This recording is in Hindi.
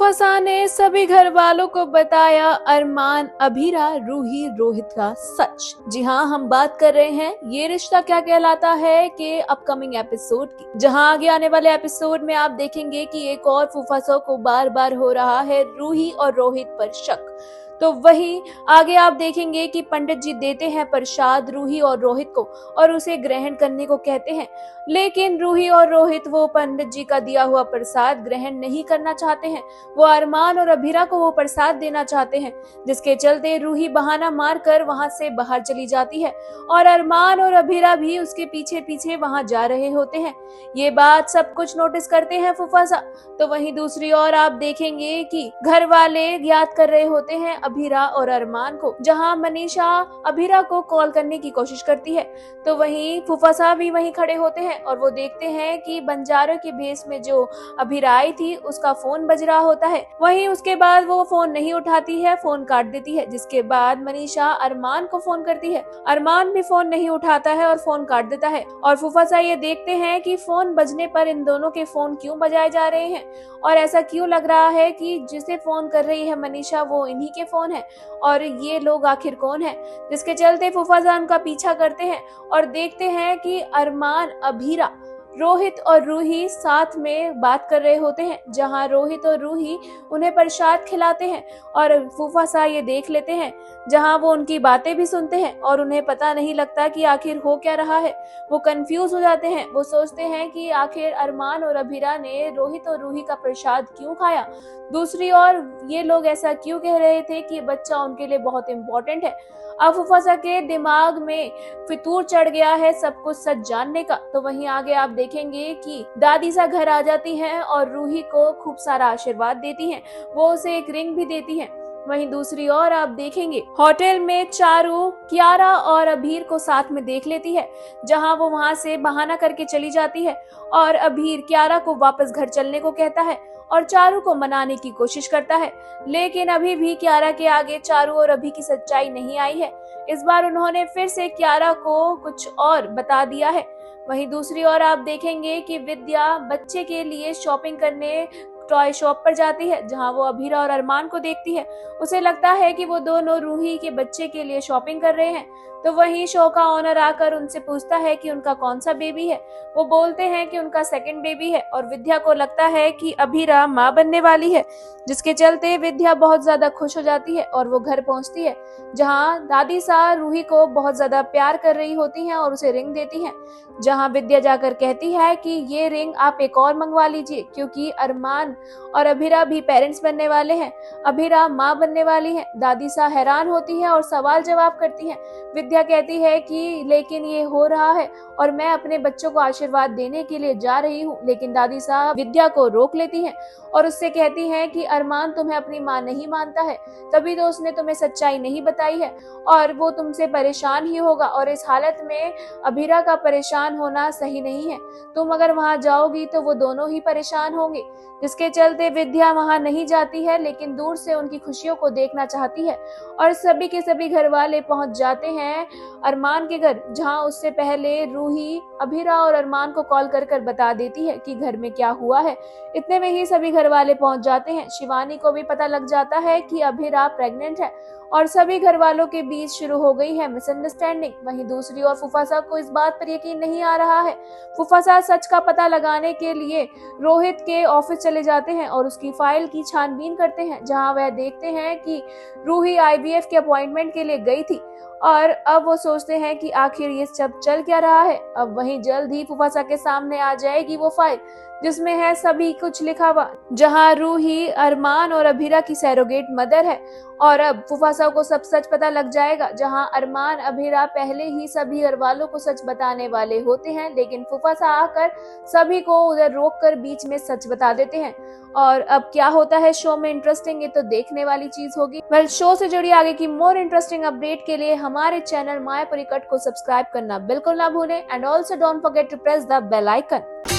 फूफासा ने सभी घर वालों को बताया अरमान, अभीरा, रूही, रोहित का सच। जी हाँ, हम बात कर रहे हैं ये रिश्ता क्या कहलाता है के अपकमिंग एपिसोड की, जहां आगे आने वाले एपिसोड में आप देखेंगे कि एक और फूफासा को बार बार हो रहा है रूही और रोहित पर शक। तो वही आगे आप देखेंगे कि पंडित जी देते हैं प्रसाद रूही और रोहित को और उसे ग्रहण करने को कहते हैं, लेकिन रूही और रोहित वो पंडित जी का दिया हुआ प्रसाद ग्रहण नहीं करना चाहते हैं। वो अरमान और अभीरा को वो प्रसाद देना चाहते हैं, जिसके चलते रूही बहाना मारकर वहां से बाहर चली जाती है और अरमान और अभीरा भी उसके पीछे पीछे वहां जा रहे होते हैं। ये बात सब कुछ नोटिस करते हैं फूफासा। तो वहीं दूसरी ओर आप देखेंगे कि घर वाले याद कर रहे होते हैं अभीरा और अरमान को, जहां मनीषा अभीरा को कॉल करने की कोशिश करती है। तो वहीं फूफासा भी वहीं खड़े होते हैं और वो देखते हैं कि बंजारों के भेष में जो अभीरा आई थी उसका फोन बज रहा होता है। वहीं उसके बाद वो फोन नहीं उठाती है, फोन काट देती है, जिसके बाद मनीषा अरमान को फोन करती है। अरमान भी फोन नहीं उठाता है और फोन काट देता है और फूफासा ये देखते हैं कि फोन बजने पर इन दोनों के फोन क्यों बजाए जा रहे हैं और ऐसा क्यों लग रहा है कि जिसे फोन कर रही है मनीषा वो इन्हीं के फोन है और ये लोग आखिर कौन है। जिसके चलते फूफासा उनका पीछा करते हैं और देखते हैं कि अरमान, अभीरा, रोहित और रूही साथ में बात कर रहे होते हैं, जहां रोहित और रूही उन्हें प्रसाद खिलाते हैं और फूफासा ये देख लेते हैं, जहां वो उनकी बातें भी सुनते हैं और उन्हें पता नहीं लगता कि आखिर हो क्या रहा है। वो कंफ्यूज हो जाते हैं। वो सोचते हैं कि आखिर अरमान और अभीरा ने रोहित और रूही का प्रसाद क्यों खाया। दूसरी ओर ये लोग ऐसा क्यों कह रहे थे कि बच्चा उनके लिए बहुत इम्पोर्टेंट है। अब फूफासा के दिमाग में फितूर चढ़ गया है सब कुछ सच जानने का। तो वहीं आगे आप देखेंगे कि दादी सा घर आ जाती हैं और रूही को खूब सारा आशीर्वाद देती हैं। वो उसे एक रिंग भी देती हैं। वहीं दूसरी ओर आप देखेंगे होटल में चारू कियारा और अभीर को साथ में देख लेती है, जहां वो वहां से बहाना करके चली जाती है और अभीर कियारा को वापस घर चलने को कहता है और चारू को मनाने की कोशिश करता है, लेकिन अभी भी कियारा के आगे चारू और अभी की सच्चाई नहीं आई है। इस बार उन्होंने फिर से कियारा को कुछ और बता दिया है। वहीं दूसरी ओर आप देखेंगे कि विद्या बच्चे के लिए शॉपिंग करने टॉय शॉप पर जाती है, जहां वो अभीरा और अरमान को देखती है। उसे लगता है कि वो दोनों रूही के बच्चे के लिए शॉपिंग कर रहे हैं। तो वहीं शो का ओनर आकर उनसे पूछता है कि उनका कौन सा बेबी है। वो बोलते हैं कि उनका सेकंड बेबी है और विद्या को लगता है कि अभीरा माँ बनने वाली है, जिसके चलते विद्या बहुत ज्यादा खुश हो जाती है और वो घर पहुंचती है, जहां दादी सा रूही को बहुत ज्यादा प्यार कर रही होती हैं और उसे रिंग देती हैं, जहां विद्या जाकर कहती है कि ये रिंग आप एक और मंगवा लीजिए, क्योंकि अरमान और अभीरा भी पेरेंट्स बनने वाले हैं, अभीरा माँ बनने वाली है। दादी सा हैरान होती है और सवाल जवाब करती है। विद्या कहती है कि लेकिन ये हो रहा है और मैं अपने बच्चों को आशीर्वाद देने के लिए जा रही हूँ, लेकिन दादी साहब विद्या को रोक लेती हैं और उससे कहती हैं कि अरमान तुम्हें अपनी माँ नहीं मानता है, तभी तो उसने तुम्हें सच्चाई नहीं बताई है और वो तुमसे परेशान ही होगा और इस हालत में अभीरा का परेशान होना सही नहीं है। तुम अगर वहां जाओगी तो वो दोनों ही परेशान होंगे। जिसके चलते विद्या वहां नहीं जाती है, लेकिन दूर से उनकी खुशियों को देखना चाहती है और सभी के सभी घर वाले पहुंच जाते हैं अरमान के घर, जहां उससे पहले रूही अभीरा और अरमान को कॉल कर कर बता देती है कि घर में क्या हुआ है। इतने में ही सभी घर वाले पहुंच जाते हैं। शिवानी को भी पता लग जाता है कि अभीरा प्रेग्नेंट है और सभी घर वालों के बीच शुरू हो गई है मिसअंडरस्टैंडिंग। वहीं दूसरी ओर फूफासा को इस बात पर यकीन नहीं आ रहा है। फूफासा सच का पता लगाने के लिए रोहित के ऑफिस चले जाते हैं और उसकी फाइल की छानबीन करते हैं, जहां वह देखते हैं कि रूही आईवीएफ के अपॉइंटमेंट के लिए गई थी और अब वो सोचते हैं कि आखिर ये सब चल क्या रहा है। अब वहीं जल्द ही फूफासा के सामने आ जाएगी वो फाइल जिसमें है सभी कुछ लिखा हुआ, जहां रूही अरमान और अभीरा की सैरोगेट मदर है और अब फूफासा को सब सच पता लग जाएगा, जहां अरमान अभीरा पहले ही सभी घर वालों को सच बताने वाले होते हैं, लेकिन फूफासा आकर सभी को उधर रोककर बीच में सच बता देते हैं। और अब क्या होता है शो में इंटरेस्टिंग, ये तो देखने वाली चीज होगी। वेल, शो से जुड़ी आगे की मोर इंटरेस्टिंग अपडेट के लिए हमारे चैनल मायापुरी कट को सब्सक्राइब करना बिल्कुल ना भूलें and also don't forget to press the bell icon.